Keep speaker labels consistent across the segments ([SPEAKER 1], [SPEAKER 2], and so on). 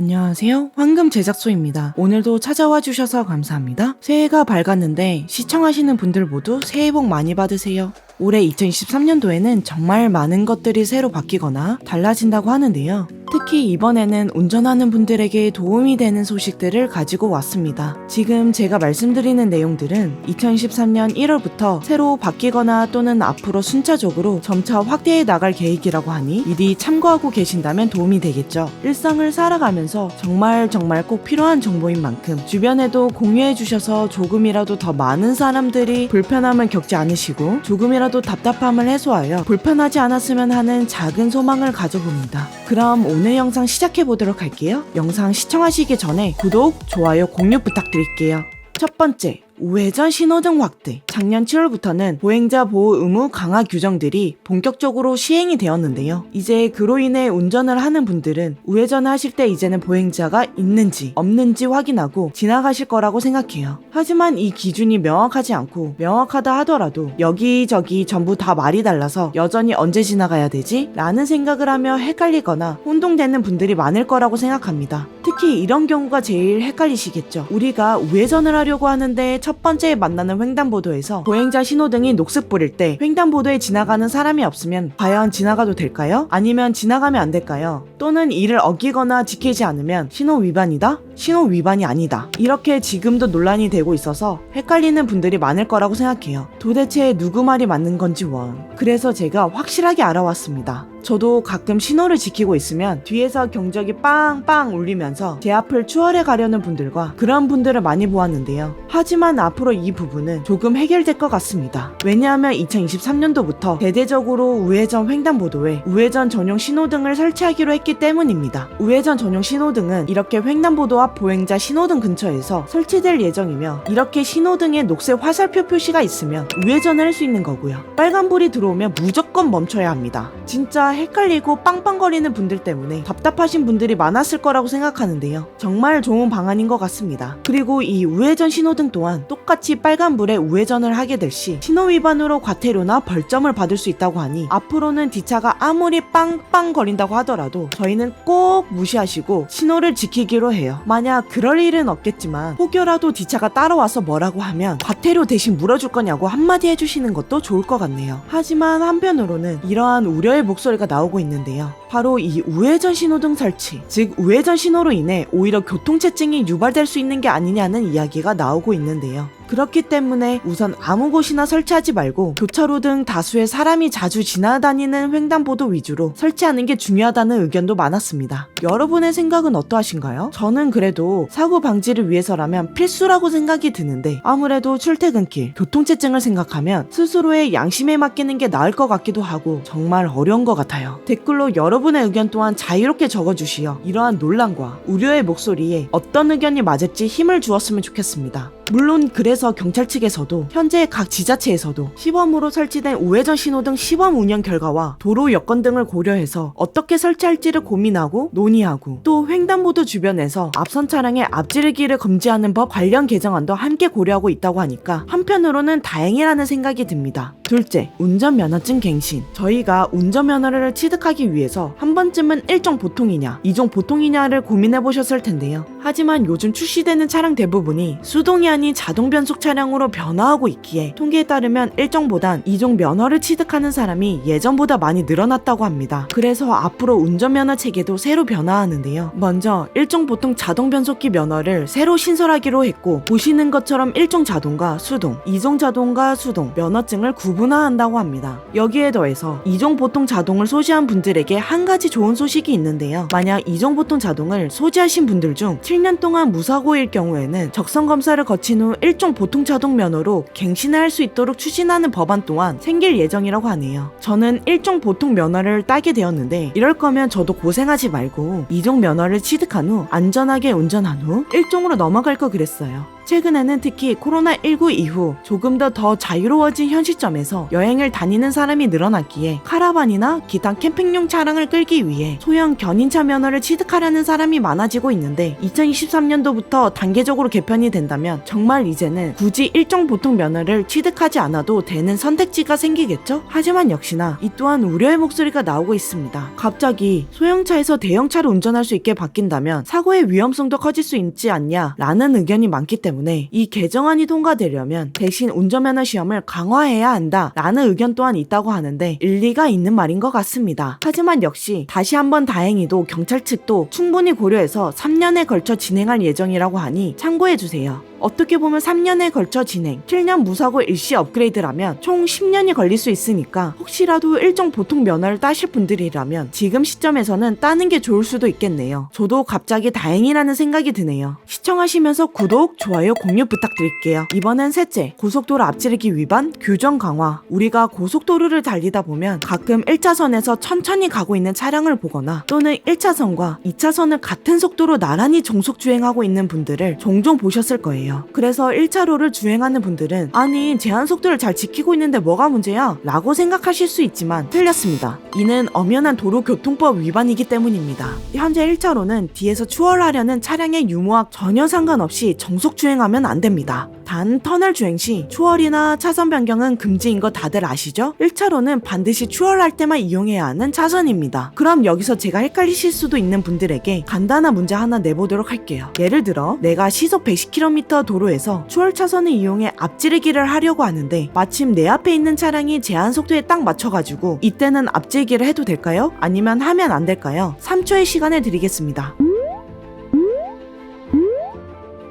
[SPEAKER 1] 안녕하세요. 황금 제작소입니다. 오늘도 찾아와 주셔서 감사합니다. 새해가 밝았는데 시청하시는 분들 모두 새해 복 많이 받으세요. 올해 2023년도에는 정말 많은 것들이 새로 바뀌거나 달라진다고 하는데요. 특히 이번에는 운전하는 분들에게 도움이 되는 소식들을 가지고 왔습니다. 지금 제가 말씀드리는 내용들은 2023년 1월부터 새로 바뀌거나 또는 앞으로 순차적으로 점차 확대해 나갈 계획이라고 하니 미리 참고하고 계신다면 도움이 되겠죠. 일상을 살아가면서 정말 꼭 필요한 정보인 만큼 주변에도 공유해 주셔서 조금이라도 더 많은 사람들이 불편함을 겪지 않으시고 조금이라도 답답함을 해소하여 불편하지 않았으면 하는 작은 소망을 가져봅니다. 그럼 오늘 영상 시작해 보도록 할게요. 영상 시청하시기 전에 구독, 좋아요, 공유 부탁드릴게요. 첫 번째, 우회전 신호등 확대. 작년 7월부터는 보행자 보호 의무 강화 규정들이 본격적으로 시행이 되었는데요. 이제 그로 인해 운전을 하는 분들은 우회전을 하실 때 이제는 보행자가 있는지 없는지 확인하고 지나가실 거라고 생각해요. 하지만 이 기준이 명확하지 않고 명확하다 하더라도 여기저기 전부 다 말이 달라서 여전히 언제 지나가야 되지? 라는 생각을 하며 헷갈리거나 혼동되는 분들이 많을 거라고 생각합니다. 특히 이런 경우가 제일 헷갈리시겠죠. 우리가 우회전을 하려고 하는데 첫 번째 만나는 횡단보도에서 보행자 신호등이 녹색 불일 때 횡단보도에 지나가는 사람이 없으면 과연 지나가도 될까요? 아니면 지나가면 안 될까요? 또는 이를 어기거나 지키지 않으면 신호 위반이다? 신호 위반이 아니다. 이렇게 지금도 논란이 되고 있어서 헷갈리는 분들이 많을 거라고 생각해요. 도대체 누구 말이 맞는 건지 원. 그래서 제가 확실하게 알아왔습니다. 저도 가끔 신호를 지키고 있으면 뒤에서 경적이 빵빵 울리면서 제 앞을 추월해 가려는 분들과 그런 분들을 많이 보았는데요. 하지만 앞으로 이 부분은 조금 해결될 것 같습니다. 왜냐하면 2023년도부터 대대적으로 우회전 횡단보도에 우회전 전용 신호등을 설치하기로 했기 때문입니다. 우회전 전용 신호등은 이렇게 횡단보도 앞 보행자 신호등 근처에서 설치될 예정이며 이렇게 신호등에 녹색 화살표 표시가 있으면 우회전을 할 수 있는 거고요. 빨간불이 들어오면 무조건 멈춰야 합니다. 진짜 헷갈리고 빵빵거리는 분들 때문에 답답하신 분들이 많았을 거라고 생각하는데요. 정말 좋은 방안인 것 같습니다. 그리고 이 우회전 신호등 또한 똑같이 빨간불에 우회전을 하게 될 시 신호 위반으로 과태료나 벌점을 받을 수 있다고 하니 앞으로는 뒷차가 아무리 빵빵거린다고 하더라도 저희는 꼭 무시하시고 신호를 지키기로 해요. 만약 그럴 일은 없겠지만 혹여라도 뒷차가 따라와서 뭐라고 하면 과태료 대신 물어줄 거냐고 한마디 해주시는 것도 좋을 것 같네요. 하지만 한편으로는 이러한 우려의 목소리가 나오고 있는데요. 바로 이 우회전 신호등 설치, 즉 우회전 신호로 인해 오히려 교통체증이 유발될 수 있는 게 아니냐는 이야기가 나오고 있는데요. 그렇기 때문에 우선 아무 곳이나 설치하지 말고 교차로 등 다수의 사람이 자주 지나다니는 횡단보도 위주로 설치하는 게 중요하다는 의견도 많았습니다. 여러분의 생각은 어떠하신가요? 저는 그래도 사고 방지를 위해서라면 필수라고 생각이 드는데 아무래도 출퇴근길, 교통체증을 생각하면 스스로의 양심에 맡기는 게 나을 것 같기도 하고 정말 어려운 것 같아요. 댓글로 여러분의 의견 또한 자유롭게 적어주시어 이러한 논란과 우려의 목소리에 어떤 의견이 맞을지 힘을 주었으면 좋겠습니다. 물론 그래서 경찰 측에서도 현재 각 지자체에서도 시범으로 설치된 우회전 신호등 시범 운영 결과와 도로 여건 등을 고려해서 어떻게 설치할지를 고민하고 논의하고 또 횡단보도 주변에서 앞선 차량의 앞지르기를 금지하는 법 관련 개정안도 함께 고려하고 있다고 하니까 한편으로는 다행이라는 생각이 듭니다. 둘째, 운전면허증 갱신. 저희가 운전면허를 취득하기 위해서 한 번쯤은 1종 보통이냐 2종 보통이냐를 고민해 보셨을 텐데요. 하지만 요즘 출시되는 차량 대부분이 수동이 아닌 자동 변속 차량으로 변화하고 있기에 통계에 따르면 1종보단 2종 면허를 취득하는 사람이 예전보다 많이 늘어났다고 합니다. 그래서 앞으로 운전면허 체계도 새로 변화하는데요. 먼저 1종 보통 자동 변속기 면허를 새로 신설하기로 했고 보시는 것처럼 1종 자동과 수동, 2종 자동과 수동 면허증을 구분화한다고 합니다. 여기에 더해서 2종 보통 자동을 소지한 분들에게 한 가지 좋은 소식이 있는데요. 만약 2종 보통 자동을 소지하신 분들 중 7년 동안 무사고일 경우에는 적성 검사를 거친 후 1종 보통 자동 면허로 갱신을 할 수 있도록 추진하는 법안 또한 생길 예정이라고 하네요. 저는 1종 보통 면허를 따게 되었는데 이럴 거면 저도 고생하지 말고 2종 면허를 취득한 후 안전하게 운전한 후 1종으로 넘어갈 거 그랬어요. 최근에는 특히 코로나19 이후 조금 더 자유로워진 현 시점에서 여행을 다니는 사람이 늘어났기에 카라반이나 기타 캠핑용 차량을 끌기 위해 소형 견인차 면허를 취득하려는 사람이 많아지고 있는데 2023년도부터 단계적으로 개편이 된다면 정말 이제는 굳이 일종 보통 면허를 취득하지 않아도 되는 선택지가 생기겠죠? 하지만 역시나 이 또한 우려의 목소리가 나오고 있습니다. 갑자기 소형차에서 대형차를 운전할 수 있게 바뀐다면 사고의 위험성도 커질 수 있지 않냐 라는 의견이 많기 때문에 이 개정안이 통과되려면 대신 운전면허 시험을 강화해야 한다 라는 의견 또한 있다고 하는데 일리가 있는 말인 것 같습니다. 하지만 역시 다시 한번 다행히도 경찰 측도 충분히 고려해서 3년에 걸쳐 진행할 예정이라고 하니 참고해주세요. 어떻게 보면 3년에 걸쳐 진행, 7년 무사고 일시 업그레이드라면 총 10년이 걸릴 수 있으니까 혹시라도 일종 보통 면허를 따실 분들이라면 지금 시점에서는 따는 게 좋을 수도 있겠네요. 저도 갑자기 다행이라는 생각이 드네요. 시청하시면서 구독, 좋아요, 공유 부탁드릴게요. 이번엔 셋째, 고속도로 앞지르기 위반, 규정 강화. 우리가 고속도로를 달리다 보면 가끔 1차선에서 천천히 가고 있는 차량을 보거나 또는 1차선과 2차선을 같은 속도로 나란히 정속 주행하고 있는 분들을 종종 보셨을 거예요. 그래서 1차로를 주행하는 분들은 아니 제한 속도를 잘 지키고 있는데 뭐가 문제야? 라고 생각하실 수 있지만 틀렸습니다. 이는 엄연한 도로교통법 위반이기 때문입니다. 현재 1차로는 뒤에서 추월하려는 차량의 유무와 전혀 상관없이 정속 주행하면 안 됩니다. 단 터널 주행 시 추월이나 차선 변경은 금지인 거 다들 아시죠? 1차로는 반드시 추월할 때만 이용해야 하는 차선입니다. 그럼 여기서 제가 헷갈리실 수도 있는 분들에게 간단한 문제 하나 내보도록 할게요. 예를 들어 내가 시속 110km 도로에서 추월 차선을 이용해 앞지르기를 하려고 하는데 마침 내 앞에 있는 차량이 제한 속도에 딱 맞춰가지고 이때는 앞지르기를 해도 될까요? 아니면 하면 안 될까요? 3초의 시간을 드리겠습니다.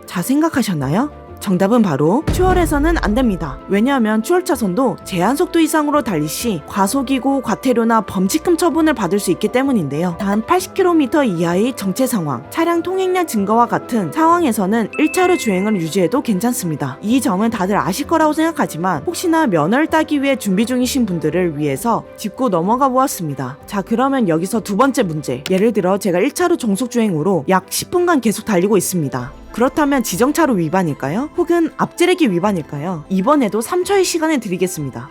[SPEAKER 1] 자, 생각하셨나요? 정답은 바로 추월해서는 안 됩니다. 왜냐하면 추월차선도 제한속도 이상으로 달릴 시 과속이고 과태료나 범칙금 처분을 받을 수 있기 때문인데요. 단 80km 이하의 정체 상황, 차량 통행량 증가와 같은 상황에서는 1차로 주행을 유지해도 괜찮습니다. 이 점은 다들 아실 거라고 생각하지만 혹시나 면허를 따기 위해 준비 중이신 분들을 위해서 짚고 넘어가 보았습니다. 자, 그러면 여기서 두 번째 문제. 예를 들어 제가 1차로 정속 주행으로 약 10분간 계속 달리고 있습니다. 그렇다면 지정차로 위반일까요? 혹은 앞지르기 위반일까요? 이번에도 3초의 시간을 드리겠습니다.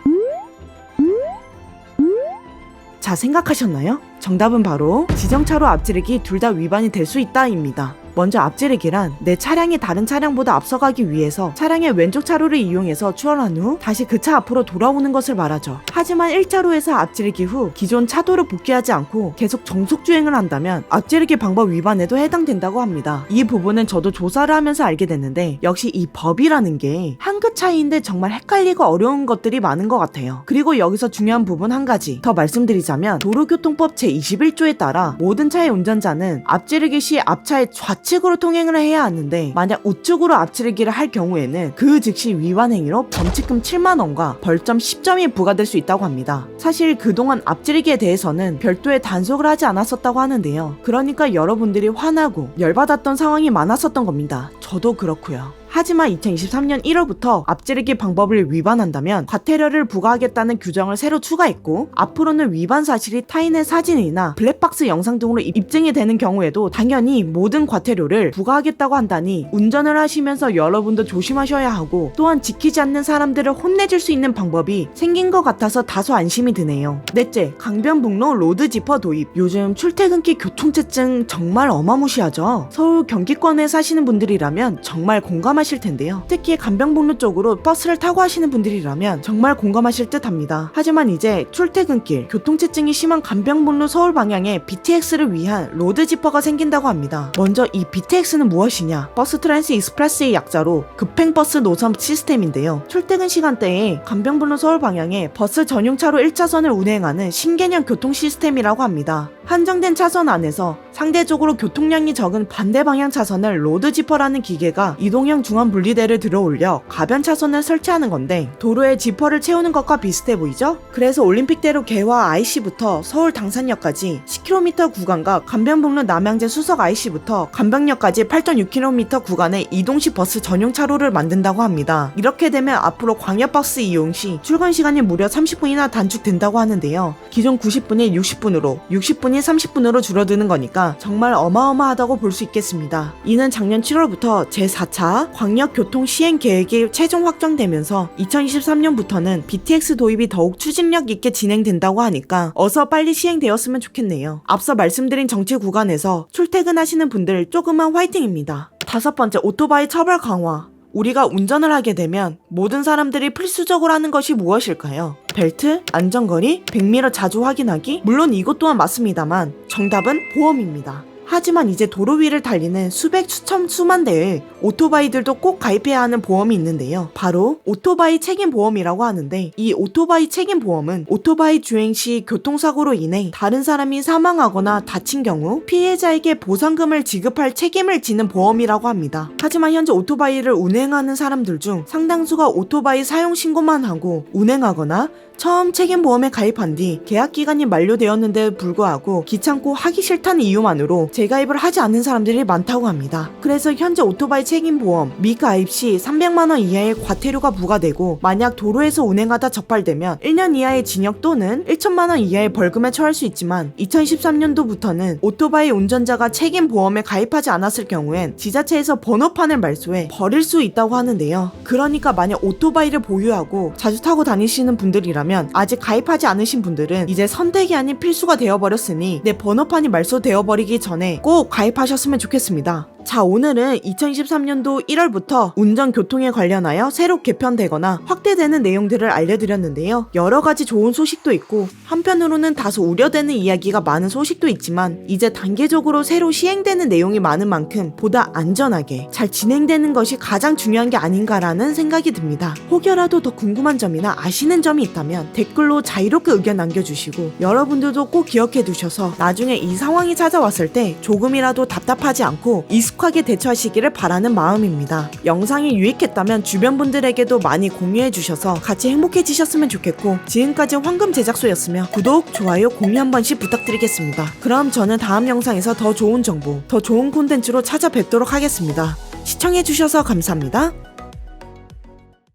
[SPEAKER 1] 자, 생각하셨나요? 정답은 바로 지정차로 앞지르기 둘 다 위반이 될 수 있다입니다. 먼저 앞지르기란 내 차량이 다른 차량보다 앞서가기 위해서 차량의 왼쪽 차로를 이용해서 추월한 후 다시 그 차 앞으로 돌아오는 것을 말하죠. 하지만 1차로에서 앞지르기 후 기존 차도를 복귀하지 않고 계속 정속 주행을 한다면 앞지르기 방법 위반에도 해당된다고 합니다. 이 부분은 저도 조사를 하면서 알게 됐는데 역시 이 법이라는 게 한 끗 차이인데 정말 헷갈리고 어려운 것들이 많은 것 같아요. 그리고 여기서 중요한 부분 한 가지 더 말씀드리자면 도로교통법 제21조에 따라 모든 차의 운전자는 앞지르기 시 앞차의 좌측으로 통행을 해야 하는데 만약 우측으로 앞지르기를 할 경우에는 그 즉시 위반 행위로 범칙금 7만원과 벌점 10점이 부과될 수 있다고 합니다. 사실 그동안 앞지르기에 대해서는 별도의 단속을 하지 않았었다고 하는데요. 그러니까 여러분들이 화나고 열받았던 상황이 많았었던 겁니다. 저도 그렇고요. 하지만 2023년 1월부터 앞지르기 방법을 위반한다면 과태료를 부과하겠다는 규정을 새로 추가했고 앞으로는 위반 사실이 타인의 사진이나 블랙박스 영상 등으로 입증이 되는 경우에도 당연히 모든 과태료를 부과하겠다고 한다니 운전을 하시면서 여러분도 조심하셔야 하고 또한 지키지 않는 사람들을 혼내줄 수 있는 방법이 생긴 것 같아서 다소 안심이 드네요. 넷째, 강변북로 로드지퍼 도입. 요즘 출퇴근길 교통체증 정말 어마무시하죠. 서울 경기권에 사시는 분들이라면 정말 공감하실 텐데요. 특히 강변북로 쪽으로 버스를 타고 하시는 분들이라면 정말 공감하실 듯 합니다. 하지만 이제 출퇴근길 교통체증이 심한 강변북로 서울 방향에 BTX를 위한 로드지퍼가 생긴다고 합니다. 먼저 이 BTX는 무엇이냐? 버스 트랜스 익스프레스의 약자로 급행버스 노선 시스템인데요. 출퇴근 시간대에 강변북로 서울 방향에 버스 전용차로 1차선을 운행하는 신개념 교통 시스템이라고 합니다. 한정된 차선 안에서 상대적으로 교통량이 적은 반대 방향 차선을 로드지퍼라는 기계가 이동형 중앙 분리대를 들어올려 가변 차선을 설치하는 건데 도로에 지퍼를 채우는 것과 비슷해 보이죠? 그래서 올림픽대로 개화 IC부터 서울 당산역까지 10km 구간과 강변북로 남양제 수석 IC부터 간병역까지 8.6km 구간의 이동식 버스 전용 차로를 만든다고 합니다. 이렇게 되면 앞으로 광역버스 이용 시 출근 시간이 무려 30분이나 단축된다고 하는데요. 기존 90분이 60분으로 60분이 시간이 30분으로 줄어드는 거니까 정말 어마어마하다고 볼 수 있겠습니다. 이는 작년 7월부터 제4차 광역교통시행계획이 최종 확정되면서 2023년부터는 BTX 도입이 더욱 추진력 있게 진행된다고 하니까 어서 빨리 시행되었으면 좋겠네요. 앞서 말씀드린 정체 구간에서 출퇴근하시는 분들 조금만 화이팅입니다. 5번째, 오토바이 처벌 강화. 우리가 운전을 하게 되면 모든 사람들이 필수적으로 하는 것이 무엇일까요? 벨트, 안전거리, 백미러 자주 확인하기? 물론 이것 또한 맞습니다만 정답은 보험입니다. 하지만 이제 도로 위를 달리는 수백 수만 대의 오토바이들도 꼭 가입해야 하는 보험이 있는데요. 바로 오토바이 책임보험이라고 하는데, 이 오토바이 책임보험은 오토바이 주행 시 교통사고로 인해 다른 사람이 사망하거나 다친 경우 피해자에게 보상금을 지급할 책임을 지는 보험이라고 합니다. 하지만 현재 오토바이를 운행하는 사람들 중 상당수가 오토바이 사용 신고만 하고 운행하거나 처음 책임보험에 가입한 뒤 계약기간이 만료되었는데 불구하고 귀찮고 하기 싫다는 이유만으로 재가입을 하지 않는 사람들이 많다고 합니다. 그래서 현재 오토바이 책임보험 미가입 시 300만원 이하의 과태료가 부과되고, 만약 도로에서 운행하다 적발되면 1년 이하의 징역 또는 1천만원 이하의 벌금에 처할 수 있지만, 2013년도부터는 오토바이 운전자가 책임보험에 가입하지 않았을 경우엔 지자체에서 번호판을 말소해 버릴 수 있다고 하는데요. 그러니까 만약 오토바이를 보유하고 자주 타고 다니시는 분들이라면 아직 가입하지 않으신 분들은 이제 선택이 아닌 필수가 되어버렸으니 내 번호판이 말소되어버리기 전에 꼭 가입하셨으면 좋겠습니다. 자, 오늘은 2023년도 1월부터 운전교통에 관련하여 새로 개편되거나 확대되는 내용들을 알려드렸는데요. 여러 가지 좋은 소식도 있고 한편으로는 다소 우려되는 이야기가 많은 소식도 있지만, 이제 단계적으로 새로 시행되는 내용이 많은 만큼 보다 안전하게 잘 진행되는 것이 가장 중요한 게 아닌가라는 생각이 듭니다. 혹여라도 더 궁금한 점이나 아시는 점이 있다면 댓글로 자유롭게 의견 남겨주시고, 여러분들도 꼭 기억해 두셔서 나중에 이 상황이 찾아왔을 때 조금이라도 답답하지 않고 익숙하게 대처하시기를 바라는 마음입니다. 영상이 유익했다면 주변 분들에게도 많이 공유해 주셔서 같이 행복해지셨으면 좋겠고, 지금까지 황금 제작소였으며 구독, 좋아요, 공유 한 번씩 부탁드리겠습니다. 그럼 저는 다음 영상에서 더 좋은 정보, 더 좋은 콘텐츠로 찾아뵙도록 하겠습니다. 시청해 주셔서 감사합니다.